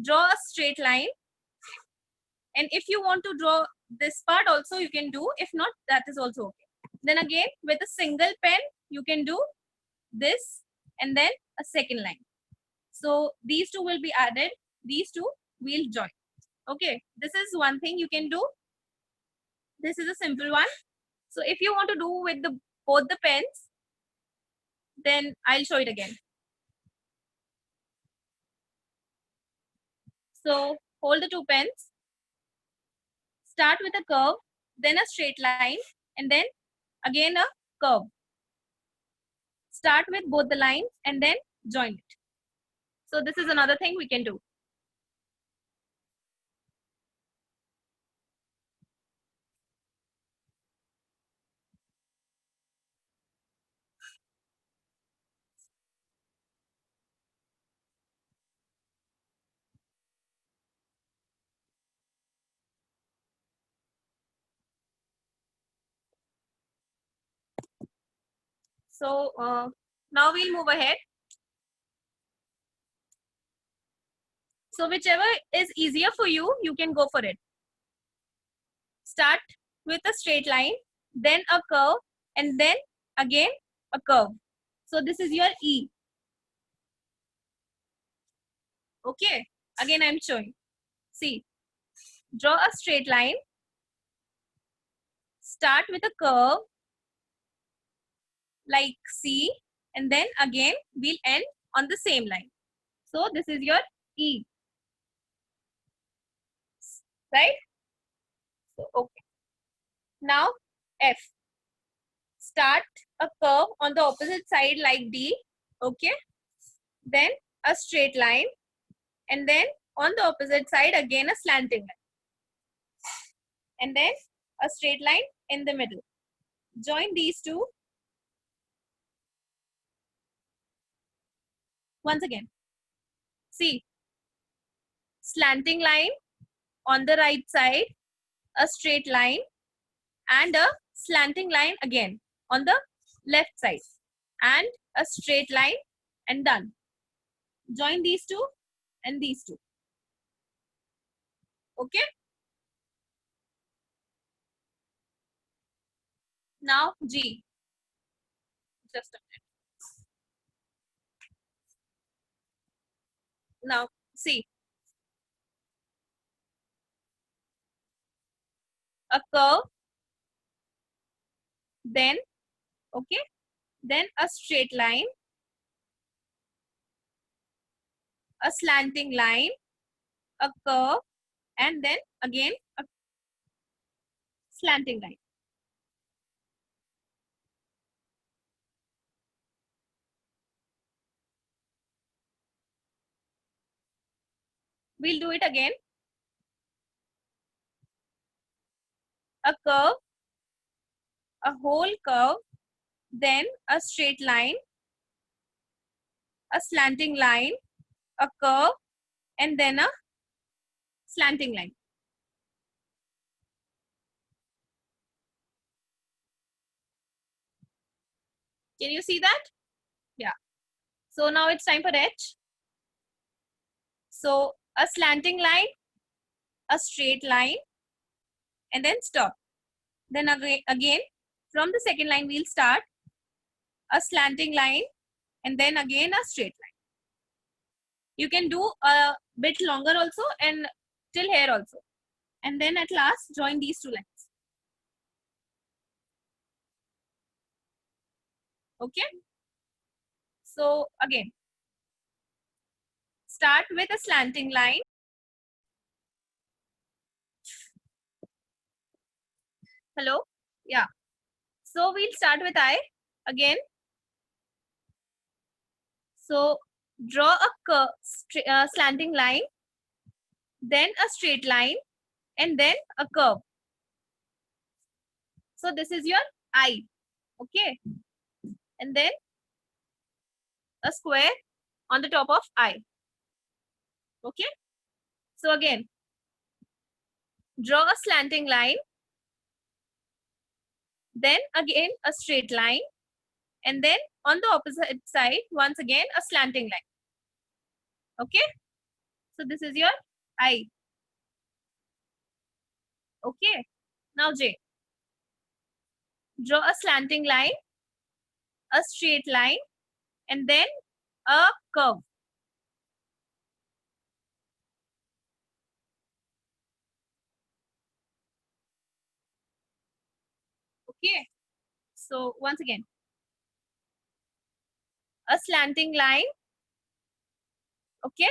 draw a straight line, and if you want to draw this part also you can do, if not that is also okay. Then again with a single pen you can do this and then a second line. So these two will be added, these two will join. Okay, this is one thing you can do. This is a simple one. So if you want to do with the both the pens, then I'll show it again. So hold the two pens, start with a curve, then a straight line, and then again a curve. Start with both the lines and then join it. So this is another thing we can do. So now we'll move ahead. So whichever is easier for you, you can go for it. Start with a straight line, then a curve, and then again a curve. So this is your E. Okay, again I'm showing. See, draw a straight line, start with a curve like C, and then again we'll end on the same line. So this is your E, right? So okay. Now F. Start a curve on the opposite side like D, okay? Then a straight line, and then on the opposite side again a slanting line, and then a straight line in the middle. Join these two. Once again, see, slanting line on the right side, a straight line, and a slanting line again on the left side, and a straight line, and done. Join these two and these two. Okay? Now G. Just a minute. Now see, a curve, then okay, then a straight line, a slanting line, a curve, and then again a slanting line. We'll do it again. A curve, a whole curve, then a straight line, a slanting line, a curve, and then a slanting line. Can you see that? Yeah. So now it's time for H. So a slanting line, a straight line, and then stop. Then again from the second line we'll start a slanting line and then again a straight line. You can do a bit longer also and till here also. And then at last join these two lines. Okay. So again, start with a slanting line. Hello? Yeah. So we'll start with I again. So draw a slanting line, then a straight line, and then a curve. So this is your I. Okay. And then a square on the top of I. Okay. So again, draw a slanting line, then again a straight line, and then on the opposite side, once again a slanting line. Okay. So this is your I. Okay. Now J. Draw a slanting line, a straight line, and then a curve. Okay. So once again, a slanting line. Okay.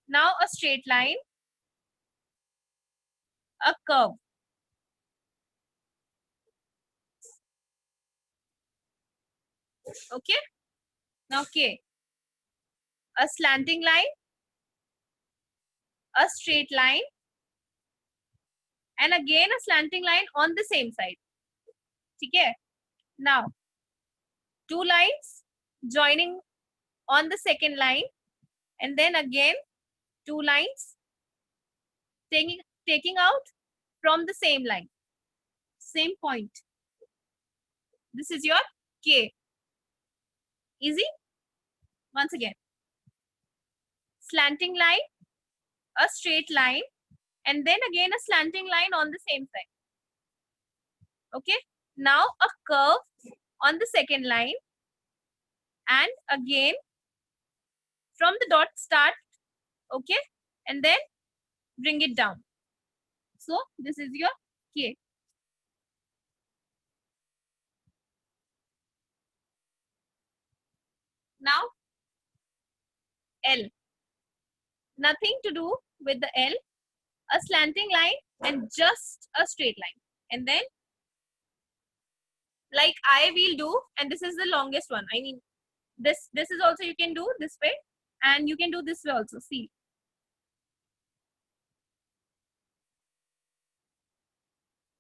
Now a straight line, a curve. Okay. Now K. A slanting line, a straight line, and again a slanting line on the same side. Okay. Now two lines joining on the second line, and then again two lines taking out from the same line, same point. This is your K. Easy. Once again, slanting line, a straight line, and then again a slanting line on the same side. Okay. Now a curve on the second line, and again from the dot start. Okay. And then bring it down. So this is your K. Now L. Nothing to do with the L. A slanting line and just a straight line. And then like I will do, and this is the longest one. I mean, this is also you can do this way, and you can do this way also. See.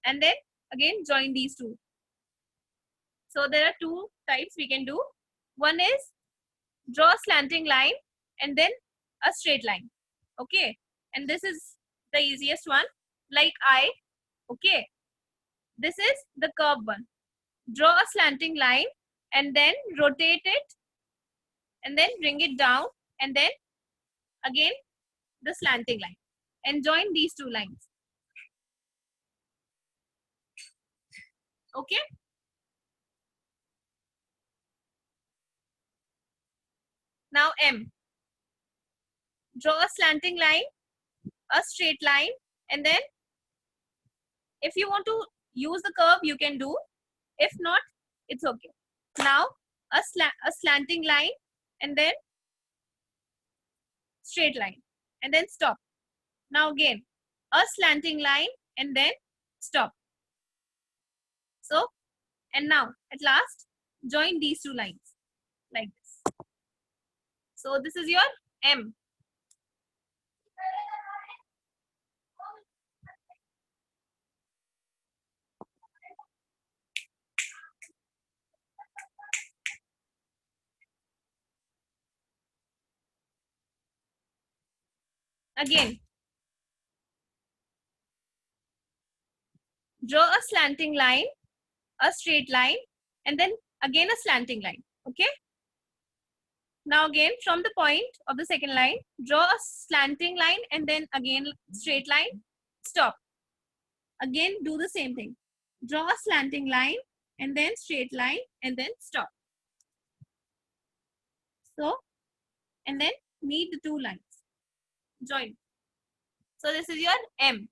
And then again join these two. So there are two types we can do. One is draw a slanting line and then a straight line. Okay. And this is the easiest one. Like I. Okay. This is the curve one. Draw a slanting line and then rotate it and then bring it down and then again the slanting line and join these two lines. Okay. Now M. Draw a slanting line, a straight line, and then if you want to use the curve, you can do. If not, it's okay. Now a slanting line and then straight line and then stop. Now again a slanting line and then stop. So, and now at last join these two lines like this. So this is your M. Again, draw a slanting line, a straight line, and then again a slanting line. Okay. Now again from the point of the second line, draw a slanting line and then again straight line, stop. Again do the same thing. Draw a slanting line and then straight line and then stop. So, and then meet the two lines. Join. So this is your M.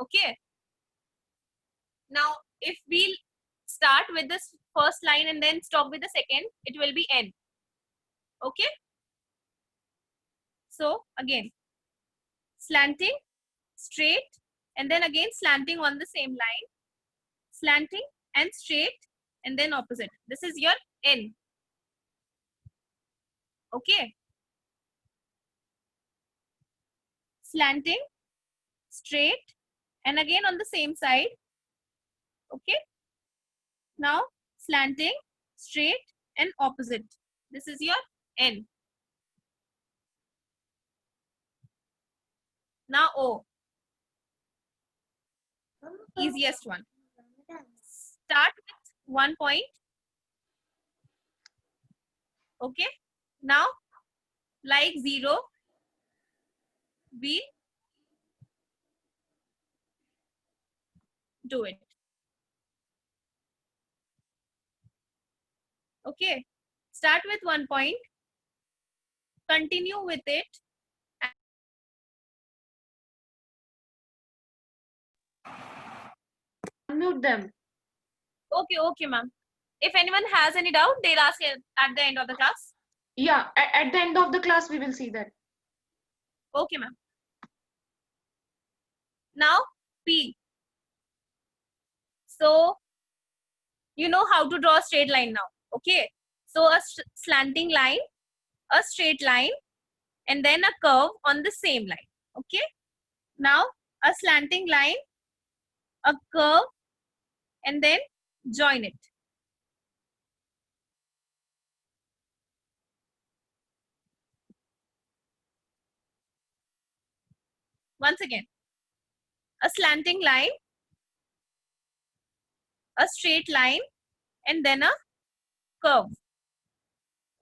Okay. Now if we'll start with this first line and then stop with the second, it will be N. Okay. So again, slanting, straight, and then again slanting on the same line, slanting and straight, and then opposite. This is your N. Okay. Slanting, straight, and again on the same side. Okay. Now slanting, straight, and opposite. This is your N. Now O. Easiest one. Start with 1 point. Okay. Now like 0, we do it. Okay, start with one point, continue with it. Unmute them. Okay, ma'am. If anyone has any doubt, they'll ask it at the end of the class. Yeah, at the end of the class, we will see that. Okay, ma'am. Now, P. So, you know how to draw a straight line now. Okay. So, a slanting line, a straight line, and then a curve on the same line. Okay. Now, a slanting line, a curve, and then join it. Once again, a slanting line, a straight line, and then a curve.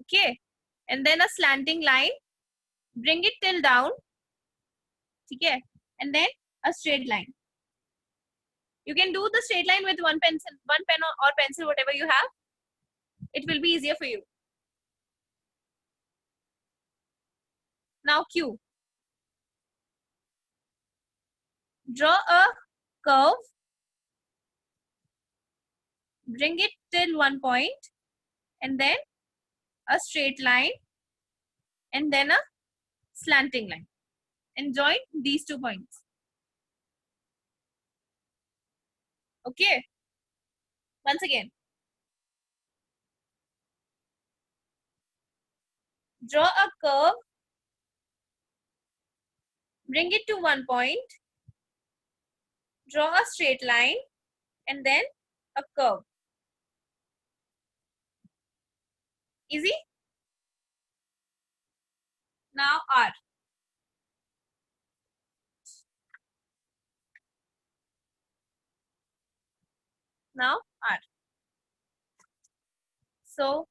Okay. And then a slanting line, bring it till down. Okay. And then a straight line. You can do the straight line with one pen or pencil, whatever you have. It will be easier for you. Now Q. Draw a curve, bring it till one point, and then a straight line, and then a slanting line. And join these 2 points. Okay. Once again. Draw a curve, bring it to one point, draw a straight line, and then a curve. Easy? Now R. Now R. So,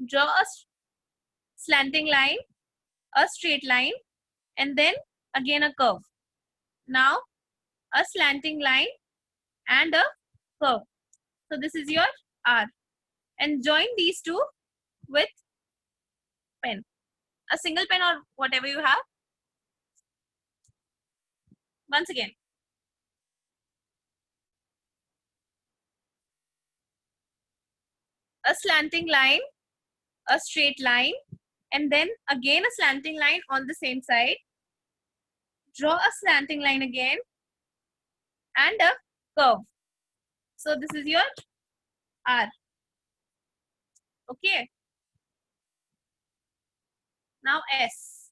draw a slanting line, a straight line, and then again a curve. Now, a slanting line and a curve. So, this is your R. And join these two with pen. A single pen or whatever you have. Once again. A slanting line, a straight line, and then again a slanting line on the same side. Draw a slanting line again and a curve. So this is your R. Okay. Now S.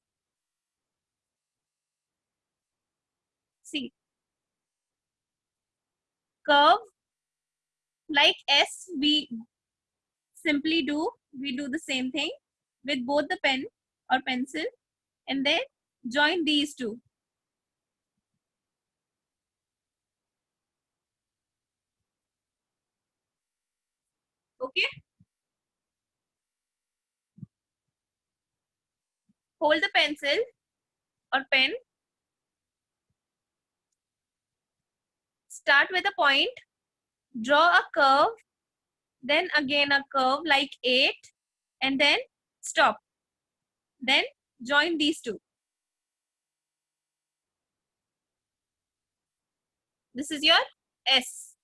See. Curve like S we simply do. We do the same thing with both the pen or pencil and then join these two. Okay. Hold the pencil or pen. Start with a point. Draw a curve. Then again a curve like 8 and then stop. Then join these two. This is your S.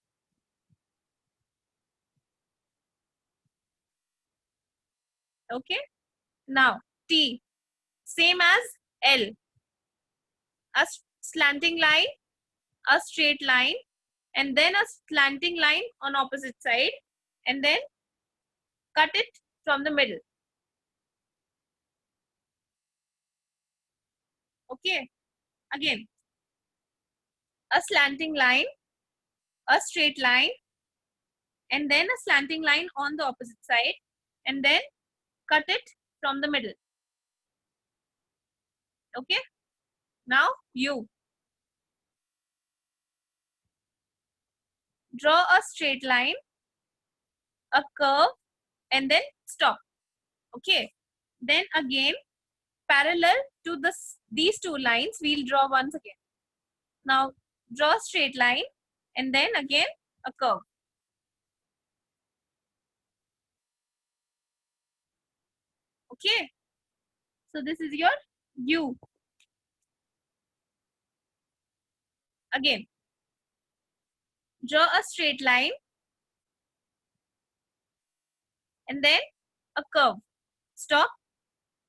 Okay. Now T. Same as L. A slanting line, a straight line, and then a slanting line on opposite side, and then cut it from the middle. Okay. Again, a slanting line, a straight line, and then a slanting line on the opposite side, and then cut it from the middle. Okay. Now U. Draw a straight line, a curve, and then stop. Okay. Then again, parallel to these two lines, we'll draw once again. Now draw a straight line and then again a curve. Okay. So this is your U. Again, draw a straight line and then a curve. Stop.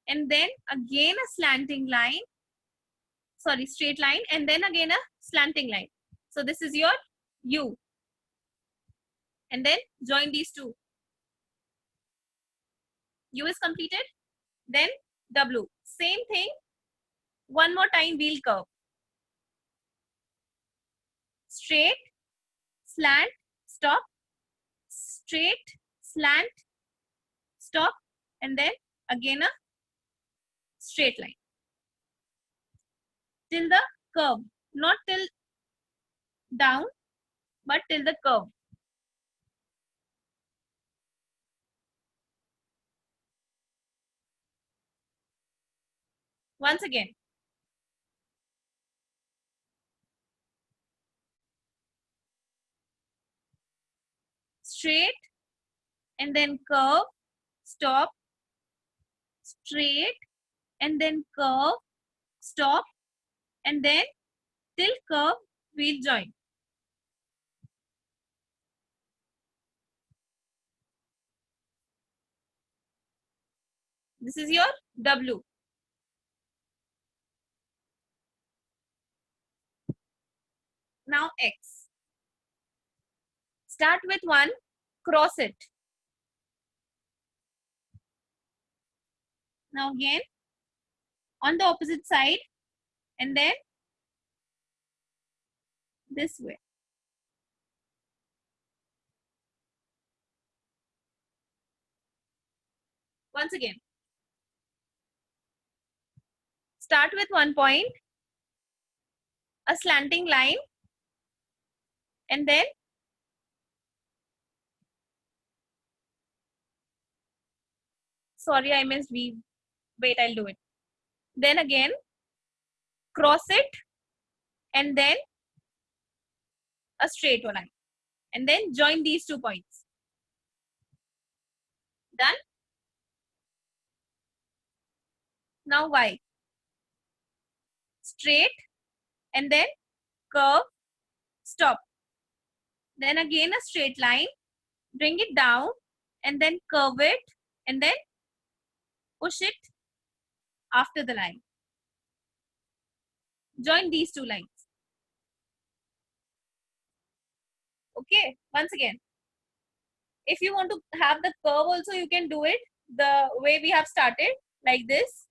And then again a slanting line. Sorry, straight line and then again a slanting line. So this is your U. And then join these two. U is completed. Then W. Same thing. One more time wheel curve. Straight, slant, stop. Straight, slant, stop. And then again a straight line. Till the curve. Not till down, but till the curve. Once again. Straight and then curve, stop, straight and then curve, stop, and then till curve, we'll join. This is your W. Now X. Start with one, cross it. Now again, on the opposite side, and then this way. Once again. Start with one point, a slanting line, and then sorry, I missed V. Wait, I'll do it. Then again, cross it, and then a straight line. And then join these 2 points. Done? Now Y. Straight, and then curve, stop. Then again a straight line, bring it down, and then curve it, and then push it after the line. Join these 2 lines. Okay, once again. If you want to have the curve also, you can do it the way we have started, like this.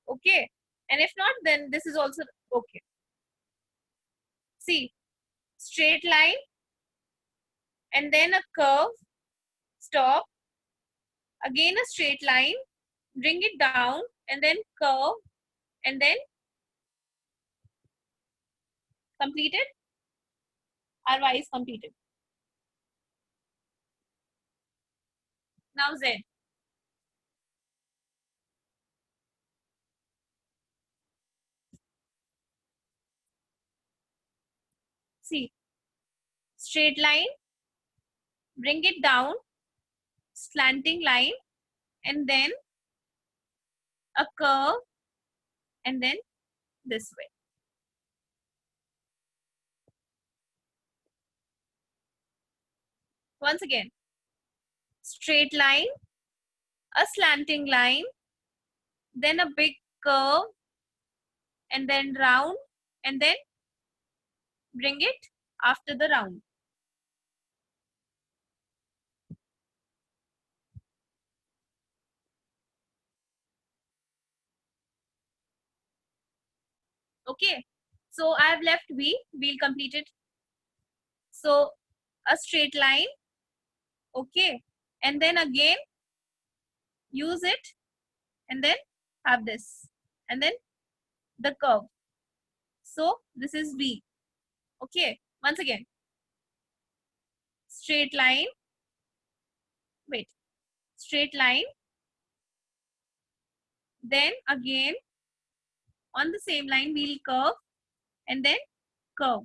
Okay, and if not, then this is also okay. See, straight line, and then a curve, stop, again a straight line, bring it down, and then curve, and then completed. Our Y is completed. Now Z. See, straight line, bring it down, slanting line, and then a curve, and then this way. Once again, straight line, a slanting line, then a big curve, and then round, and then bring it after the round. Okay, so I have left V, we'll complete it. So a straight line, okay, and then again use it, and then have this, and then the curve. So this is V. Okay, once again, straight line, wait, straight line, then again On the same line, we'll curve and then curve.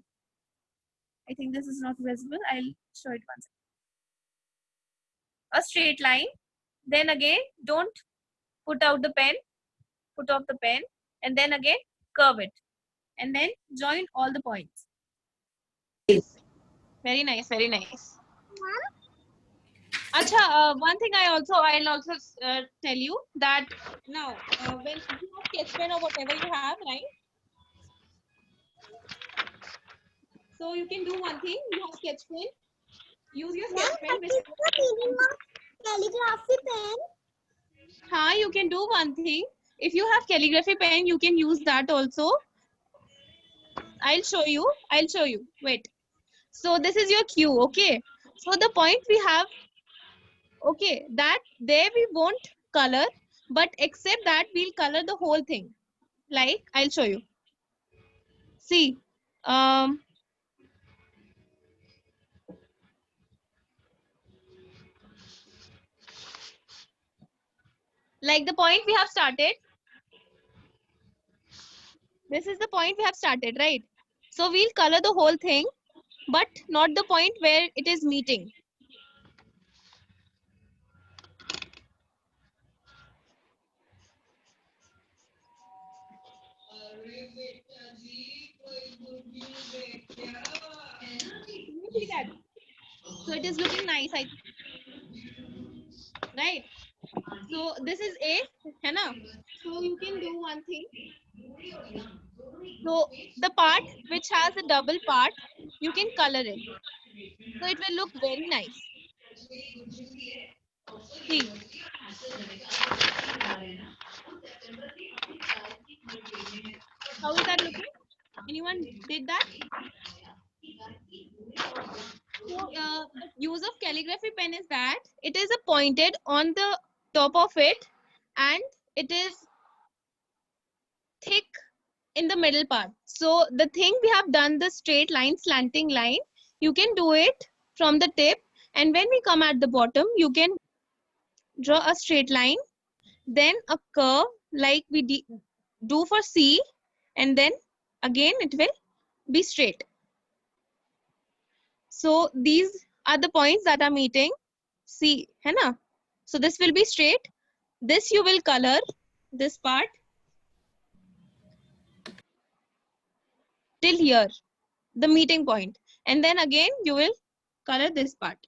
I think this is not visible. I'll show it once. A straight line. Then again, don't put out the pen. Put off the pen. And then again, curve it. And then join all the points. Very nice, very nice. Acha, one thing I'll also tell you that now when you have sketch pen or whatever you have, right? So you can do one thing. You have sketch pen. Use your sketch pen. Calligraphy pen. हाँ, you can do one thing. If you have calligraphy pen, you can use that also. I'll show you. Wait. So this is your cue, okay? So the point we have, okay, that there we won't color, but except that we'll color the whole thing. Like, I'll show you. See, like the point we have started. This is the point we have started, right? So we'll color the whole thing, but not the point where it is meeting. See that? So it is looking nice, right? So this is A, है ना? So you can do one thing. So the part which has a double part, you can color it. So it will look very nice. See. How is that looking? Anyone did that? So the use of calligraphy pen is that it is pointed on the top of it and it is thick in the middle part. So the thing we have done the straight line, slanting line, you can do it from the tip, and when we come at the bottom, you can draw a straight line, then a curve like we do for C, and then again it will be straight. So these are the points that are meeting C, है ना? So this will be straight. This you will color this part till here, the meeting point, and then again you will color this part.